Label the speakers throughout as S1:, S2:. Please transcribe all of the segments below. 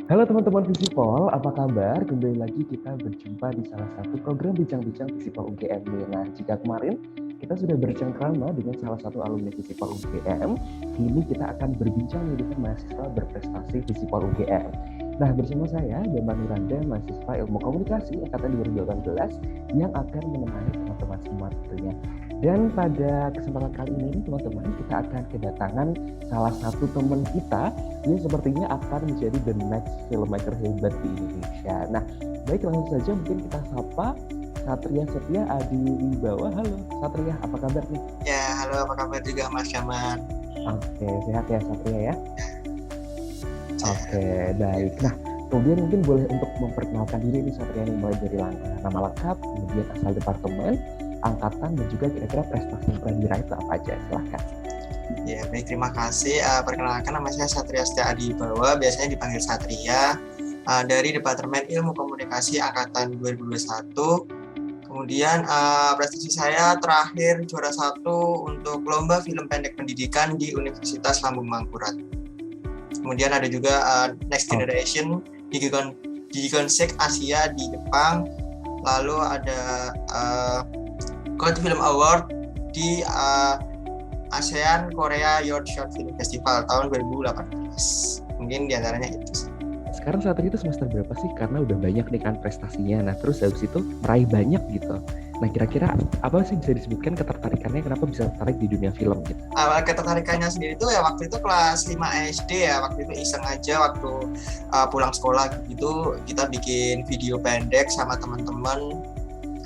S1: Halo teman-teman Visipol, apa kabar? Kembali lagi kita berjumpa di salah satu program Bincang-Bincang Visipol UGM nih. Nah, jika kemarin kita sudah bercengkrama dengan salah satu alumni Visipol UGM, kini kita akan berbincang nih dengan mahasiswa berprestasi Visipol UGM. Nah, bersama saya, Bambang Nuranda, mahasiswa Ilmu Komunikasi Angkatan 2018, yang akan menemani teman-teman semua tentunya. Dan pada kesempatan kali ini, teman-teman, kita akan kedatangan salah satu teman kita ini sepertinya akan menjadi the next filmmaker hebat di Indonesia. Nah, baik langsung saja mungkin kita sapa Satria Setia Adi Wibawa. Halo Satria, apa kabar nih?
S2: Ya, halo, apa kabar juga Mas Yaman?
S1: Oke, sehat ya Satria ya?
S2: Sehat.
S1: Oke, baik. Nah, kemudian mungkin boleh untuk memperkenalkan diri nih Satria nih, mulai dari nama lengkap, kemudian asal departemen, angkatan, dan juga kira-kira prestasi yang pernah diraih itu apa aja, silahkan.
S2: Ya, baik, terima kasih. Perkenalkan, nama saya Satria Setia Adi Bawa, biasanya dipanggil Satria, dari Departemen Ilmu Komunikasi Angkatan 2021. Kemudian prestasi saya terakhir juara 1 untuk lomba film pendek pendidikan di Universitas Lambung Mangkurat. Kemudian ada juga Next Generation di Gonsek Asia di Jepang. Lalu ada Gold Film Award di ASEAN Korea Youth Short Film Festival tahun 2018. Mungkin diantaranya itu.
S1: Sekarang Satria itu semester berapa sih? Karena udah banyak nih kan prestasinya. Nah, terus habis itu meraih banyak gitu. Nah, kira-kira apa sih bisa disebutkan ketertarikannya kenapa bisa tertarik di dunia film gitu?
S2: Awal ketertarikannya sendiri itu ya waktu itu kelas 5 SD ya, waktu itu iseng aja waktu pulang sekolah gitu, kita bikin video pendek sama teman-teman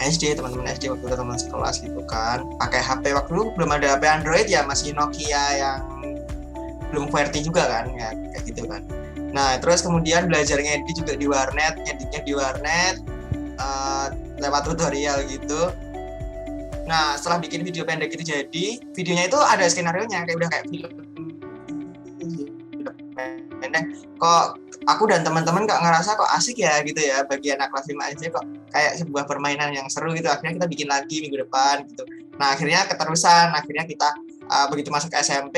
S2: teman-teman SD waktu itu teman sekelas gitu kan, pakai HP. Waktu itu belum ada HP Android ya, masih Nokia yang belum QWERTY juga kan ya, kayak gitu kan. Nah, terus kemudian belajar ngedit juga di warnet, ngeditnya di warnet lewat tutorial gitu. Nah, setelah bikin video pendek itu jadi, videonya itu ada skenario-nya, kayak udah kayak film pendek. Kok aku dan teman-teman kok ngerasa kok asik ya gitu ya, bagi anak kelas 5 SD kok kayak sebuah permainan yang seru gitu. Akhirnya kita bikin lagi minggu depan gitu. Nah, akhirnya keterusan, akhirnya kita begitu masuk ke SMP,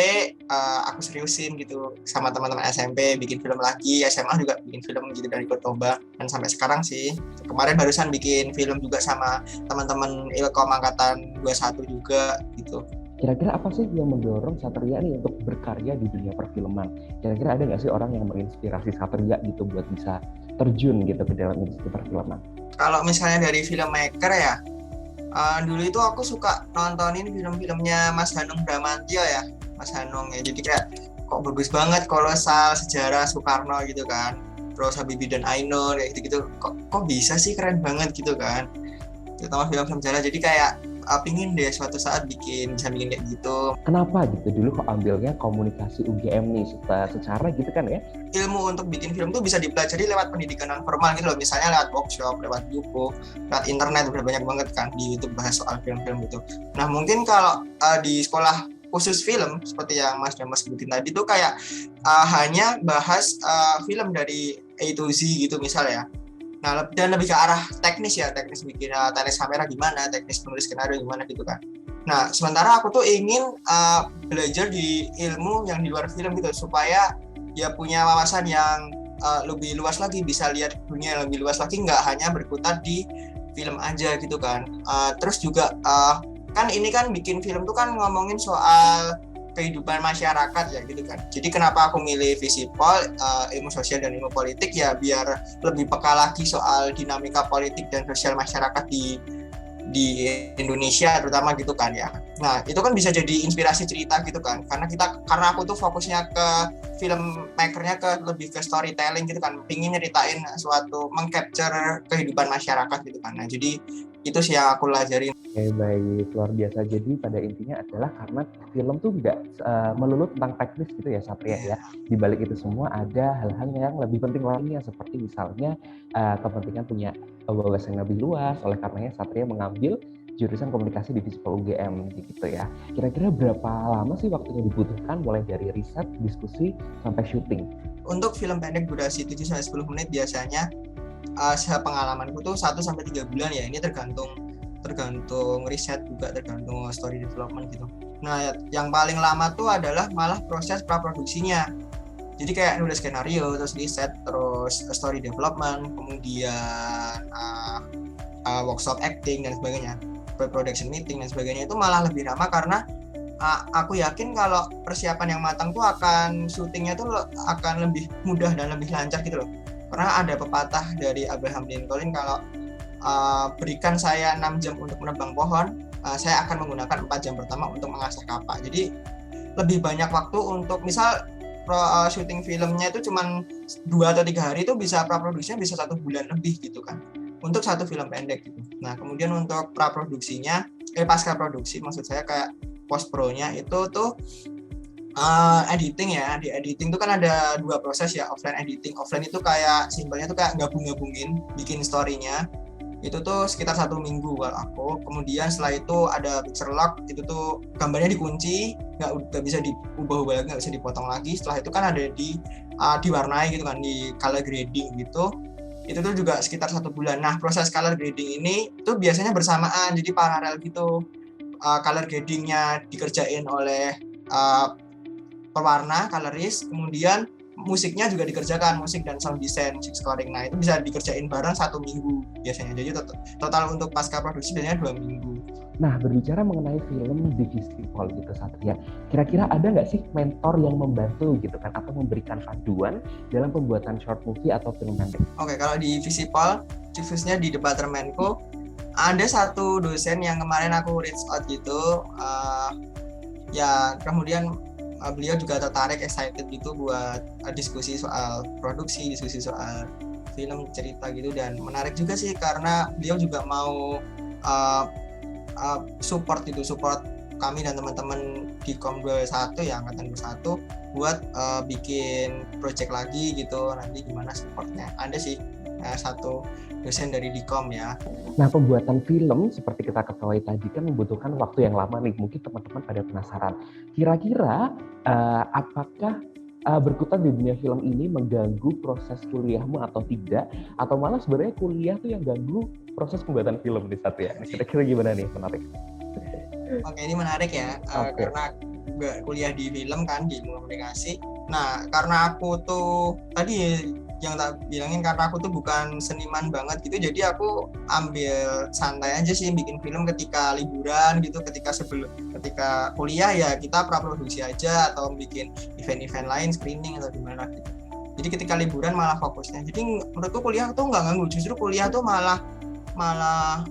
S2: aku seriusin gitu sama teman-teman SMP, bikin film lagi. SMA juga bikin film gitu dari ikut lomba, dan sampai sekarang sih. Kemarin barusan bikin film juga sama teman-teman Ilkom angkatan 21 juga gitu.
S1: Kira-kira apa sih yang mendorong Satria nih untuk berkarya di dunia perfilman? Kira-kira ada nggak sih orang yang menginspirasi Satria gitu buat bisa terjun gitu ke dalam industri perfilman?
S2: Kalau misalnya dari filmmaker ya, dulu itu aku suka nontonin film-filmnya Mas Hanung Bramantyo ya, Mas Hanung ya. Jadi kayak kok bagus banget, kolosal, sejarah Soekarno gitu kan. Terus Habibie dan Ainun kayak gitu-gitu. Kok bisa sih, keren banget gitu kan. Terutama film-film sejarah. Jadi kayak pingin deh suatu saat bisa bikin kayak gitu.
S1: Kenapa gitu dulu kok ambilnya komunikasi UGM nih secara gitu kan ya?
S2: Ilmu untuk bikin film tuh bisa dipelajari lewat pendidikan non formal gitu loh, misalnya lewat workshop, lewat buku, lewat internet, udah banyak banget kan di YouTube bahas soal film-film gitu. Nah, mungkin kalau di sekolah khusus film seperti yang Mas Damas sebutin tadi tuh kayak hanya bahas film dari A to Z gitu misal ya. Nah, dan lebih ke arah teknis ya, teknis bikin teknis kamera gimana, teknis penulis skenario gimana gitu kan. Nah, sementara aku tuh ingin belajar di ilmu yang di luar film gitu, supaya ya punya wawasan yang lebih luas lagi, bisa lihat dunia yang lebih luas lagi, nggak hanya berkutat di film aja gitu kan. Terus juga kan ini kan bikin film tuh kan ngomongin soal kehidupan masyarakat ya gitu kan. Jadi kenapa aku milih Visipol, ilmu sosial dan ilmu politik ya, biar lebih peka lagi soal dinamika politik dan sosial masyarakat di Indonesia terutama gitu kan ya. Nah, itu kan bisa jadi inspirasi cerita gitu kan. Karena aku tuh fokusnya ke filmmakernya lebih ke storytelling gitu kan. Pingin nyeritain suatu, mengcapture kehidupan masyarakat gitu kan. Nah, jadi itu sih yang aku pelajari.
S1: Oke, baik, luar biasa. Jadi pada intinya adalah karena film tuh nggak melulu tentang teknis gitu ya Satria ya. Di balik itu semua ada hal-hal yang lebih penting lainnya, seperti misalnya kepentingan punya wawasan yang lebih luas. Oleh karenanya Satria mengambil jurusan komunikasi di Visipol UGM gitu ya. Kira-kira berapa lama sih waktu yang dibutuhkan mulai dari riset, diskusi, sampai syuting?
S2: Untuk film pendek durasi 7-10 menit biasanya sepengalamanku tuh 1-3 bulan ya. Ini tergantung riset juga, tergantung story development gitu. Nah, yang paling lama tuh adalah malah proses praproduksinya. Jadi kayak nulis skenario, terus riset, terus story development, kemudian workshop acting dan sebagainya, pre-production meeting dan sebagainya, itu malah lebih lama karena aku yakin kalau persiapan yang matang tuh akan syutingnya tuh akan lebih mudah dan lebih lancar gitu loh. Karena ada pepatah dari Abraham Lincoln, kalau berikan saya 6 jam untuk menebang pohon, saya akan menggunakan 4 jam pertama untuk mengasah kapak. Jadi lebih banyak waktu untuk misal syuting filmnya itu cuma 2 atau 3 hari, itu bisa praproduksinya bisa 1 bulan lebih gitu kan untuk satu film pendek gitu. Nah kemudian untuk praproduksinya pasca produksi maksud saya kayak post pro-nya itu tuh editing ya. Di editing itu kan ada 2 proses ya, offline editing. Offline itu kayak simpelnya tuh kayak gabung-gabungin bikin story-nya. Itu tuh sekitar 1 minggu kalau aku. Kemudian setelah itu ada picture lock, itu tuh gambarnya dikunci, nggak bisa diubah-ubah lagi, nggak bisa dipotong lagi. Setelah itu kan ada diwarnai gitu kan, di color grading gitu. Itu tuh juga sekitar 1 bulan. Nah proses color grading ini tuh biasanya bersamaan, jadi paralel gitu. Color gradingnya dikerjain oleh pewarna, colorist, kemudian musiknya juga dikerjakan, musik dan sound design, music scoring. Nah itu bisa dikerjain bareng 1 minggu biasanya. Jadi total untuk pasca produksi biasanya 2 minggu.
S1: Nah, berbicara mengenai film di festival gitu Satria, kira-kira ada nggak sih mentor yang membantu gitu kan, atau memberikan panduan dalam pembuatan short movie atau film pendek?
S2: Oke, kalau di festival, khususnya di departemenku, ada satu dosen yang kemarin aku reach out gitu, ya kemudian beliau juga tertarik, excited gitu buat diskusi soal produksi, diskusi soal film, cerita gitu, dan menarik juga sih karena beliau juga mau support kami dan teman-teman di KOM 21 ya, angkatan 21 buat bikin project lagi gitu, nanti gimana supportnya. Ada sih satu dosen dari Dikom ya.
S1: Nah, pembuatan film seperti kita ketahui tadi kan membutuhkan waktu yang lama nih. Mungkin teman-teman pada penasaran. Kira-kira apakah berkutat di dunia film ini mengganggu proses kuliahmu atau tidak? Atau malah sebenarnya kuliah tuh yang ganggu proses pembuatan film nih Satria? Kira-kira gimana nih? Menarik.
S2: Oke, ini menarik ya. Karena kuliah di film kan, di komunikasi. Nah, karena aku tuh tadi yang tak bilangin, karena aku tuh bukan seniman banget gitu, jadi aku ambil santai aja sih bikin film ketika liburan gitu, ketika kuliah ya kita praproduksi aja atau bikin event-event lain, screening atau gimana gitu. Jadi ketika liburan malah fokusnya. Jadi menurutku kuliah tuh nggak ganggu, justru kuliah tuh malah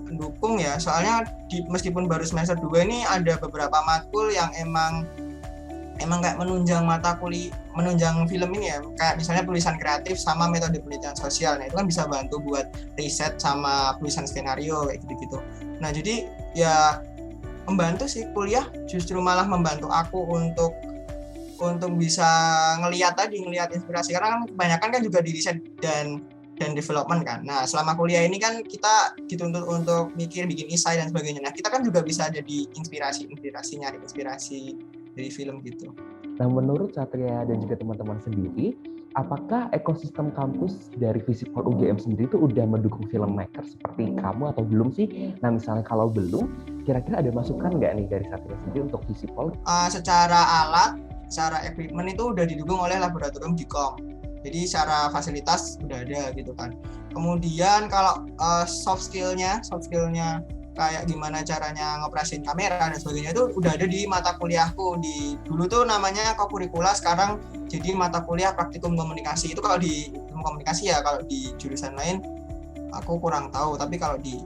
S2: mendukung ya. Soalnya meskipun baru semester 2 ini ada beberapa matkul yang emang kayak menunjang film ini ya, kayak misalnya tulisan kreatif sama metode penelitian sosial. Nah itu kan bisa bantu buat riset sama tulisan skenario kayak gitu-gitu. Nah jadi ya membantu sih, kuliah justru malah membantu aku untuk bisa ngelihat inspirasi, karena kan kebanyakan kan juga di riset dan development kan. Nah selama kuliah ini kan kita dituntut untuk bikin esai dan sebagainya. Nah kita kan juga bisa jadi nyari inspirasi dari film gitu.
S1: Nah, menurut Satria dan juga teman-teman sendiri, apakah ekosistem kampus dari Visipol UGM sendiri itu udah mendukung filmmaker seperti kamu atau belum sih? Nah, misalnya kalau belum, kira-kira ada masukan nggak nih dari Satria sendiri untuk Visipol?
S2: Secara alat, secara equipment itu udah didukung oleh laboratorium Dikom. Jadi secara fasilitas udah ada gitu kan. Kemudian kalau soft skillnya kayak gimana caranya ngoperasin kamera dan sebagainya itu udah ada di mata kuliahku. Dulu tuh namanya kokurikula, sekarang jadi mata kuliah praktikum komunikasi. Itu kalau di ilmu komunikasi ya, kalau di jurusan lain aku kurang tahu, tapi kalau di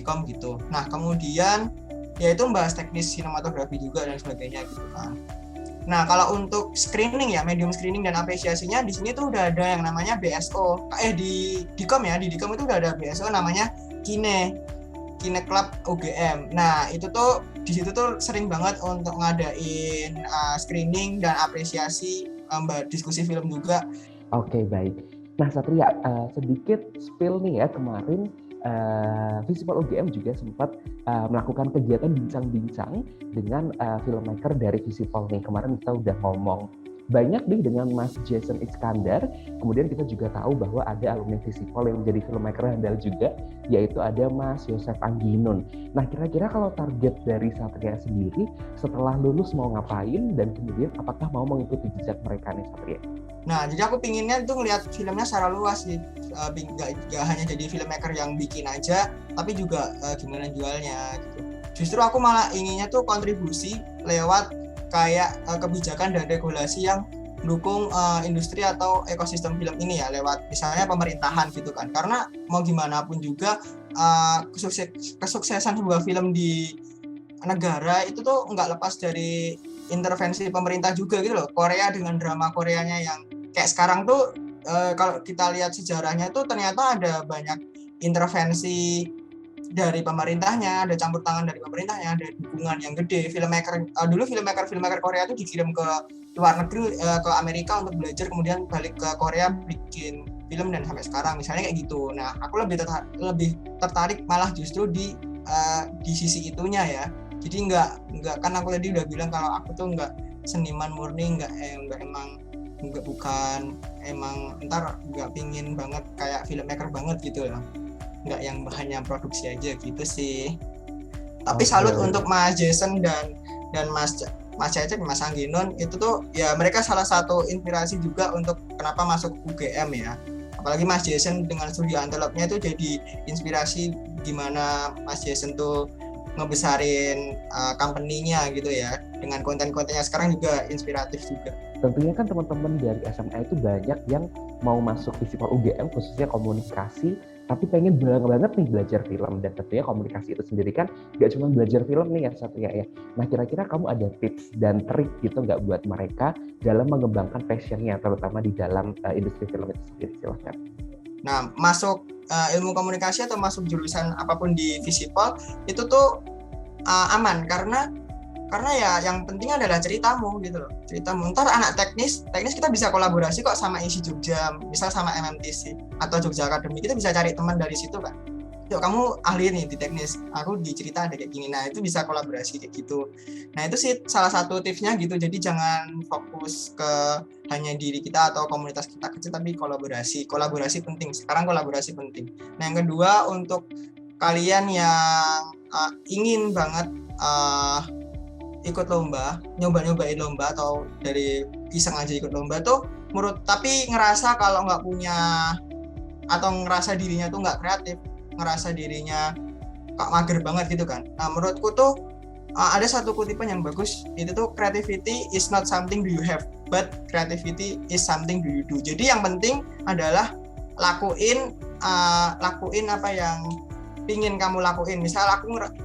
S2: kom gitu. Nah kemudian ya itu membahas teknis sinematografi juga dan sebagainya gitu kan. Nah kalau untuk screening ya, medium screening dan apresiasinya di sini tuh udah ada yang namanya BSO. Di kom ya, di kom itu udah ada BSO namanya Kine Club UGM. Nah itu tuh di situ tuh sering banget untuk ngadain screening dan apresiasi, diskusi film juga.
S1: Oke, baik. Nah Satria, sedikit spill nih ya, kemarin Visipol UGM juga sempat melakukan kegiatan bincang-bincang dengan filmmaker dari Visipol nih. Kemarin kita udah ngomong banyak nih dengan Mas Jason Iskandar. Kemudian kita juga tahu bahwa ada alumni Visipol yang menjadi filmmaker handal juga, yaitu ada Mas Yosef Angginun. Nah, kira-kira kalau target dari Satria sendiri setelah lulus mau ngapain, dan kemudian apakah mau mengikuti jejak mereka nih Satria?
S2: Nah, jadi aku pinginnya itu ngelihat filmnya secara luas sih, nggak hanya jadi filmmaker yang bikin aja, tapi juga gimana jualnya gitu. Justru aku malah inginnya tuh kontribusi lewat kayak kebijakan dan regulasi yang mendukung industri atau ekosistem film ini ya, lewat misalnya pemerintahan gitu kan. Karena mau gimana pun juga kesuksesan sebuah film di negara itu tuh nggak lepas dari intervensi pemerintah juga gitu loh. Korea dengan drama Koreanya yang kayak sekarang tuh kalau kita lihat sejarahnya tuh ternyata ada banyak intervensi dari pemerintahnya, ada campur tangan dari pemerintahnya, ada dukungan yang gede. Dulu filmmaker Korea tuh dikirim ke luar negeri, ke Amerika untuk belajar, kemudian balik ke Korea bikin film dan sampai sekarang misalnya kayak gitu. Nah, aku lebih tertarik malah justru di sisi itunya ya. Jadi nggak kan aku tadi udah bilang kalau aku tuh nggak seniman murni, bukan emang ntar nggak pingin banget kayak filmmaker banget gitu loh, nggak yang hanya produksi aja gitu sih. Tapi salut untuk Mas Jason dan Mas Cecep, Mas Angginon itu tuh ya, mereka salah satu inspirasi juga untuk kenapa masuk UGM ya. Apalagi Mas Jason dengan studi Antelope-nya itu jadi inspirasi gimana Mas Jason tuh ngebesarin company-nya gitu ya. Dengan konten-kontennya sekarang juga inspiratif juga.
S1: Tentunya kan teman-teman dari SMA itu banyak yang mau masuk Visipol UGM khususnya komunikasi, tapi pengen banget nih belajar film, dan tentunya komunikasi itu sendiri kan gak cuma belajar film nih ya Satria ya. Nah, kira-kira kamu ada tips dan trik gitu nggak buat mereka dalam mengembangkan passionnya terutama di dalam industri film itu sendiri? Silahkan.
S2: Nah, masuk ilmu komunikasi atau masuk jurusan apapun di Visipol itu tuh aman karena ya yang penting adalah ceritamu gitu loh. Ceritamu. Ntar anak teknis kita bisa kolaborasi kok sama ISI Jogja, misal sama MMTC atau Jogja Academy, kita bisa cari teman dari situ kan. Yuk, kamu ahli nih di teknis, aku di cerita ada kayak gini. Nah, itu bisa kolaborasi kayak gitu. Nah, itu sih salah satu tipsnya gitu. Jadi jangan fokus ke hanya diri kita atau komunitas kita kecil, tapi kolaborasi penting. Sekarang kolaborasi penting. Nah, yang kedua, untuk kalian yang ingin banget ikut lomba, nyobain lomba atau dari iseng aja ikut lomba tuh, tapi ngerasa kalau nggak punya atau ngerasa dirinya tuh nggak kreatif, ngerasa dirinya kok mager banget gitu kan. Nah, menurutku tuh ada satu kutipan yang bagus, itu tuh creativity is not something do you have, but creativity is something do you do. Jadi yang penting adalah lakuin apa yang ingin kamu lakuin. Misal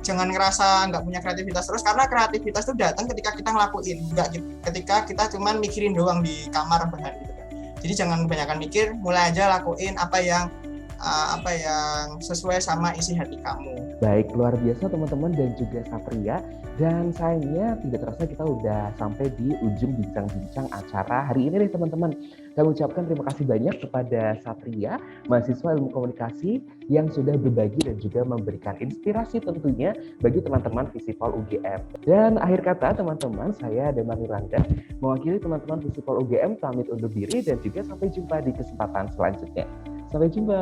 S2: jangan ngerasa nggak punya kreativitas terus, karena kreativitas itu datang ketika kita ngelakuin, nggak ketika kita cuman mikirin doang di kamar bahan gitu kan. Jadi jangan kebanyakan mikir, mulai aja lakuin apa yang sesuai sama isi hati kamu.
S1: Baik, luar biasa teman-teman dan juga Satria. Dan sayangnya tidak terasa kita udah sampai di ujung bincang-bincang acara hari ini nih teman-teman. Kami ucapkan terima kasih banyak kepada Satria, mahasiswa ilmu komunikasi yang sudah berbagi dan juga memberikan inspirasi tentunya bagi teman-teman Visipol UGM. Dan akhir kata teman-teman, saya Demar Niranda mewakili teman-teman Visipol UGM pamit undur diri dan juga sampai jumpa di kesempatan selanjutnya. Sampai jumpa.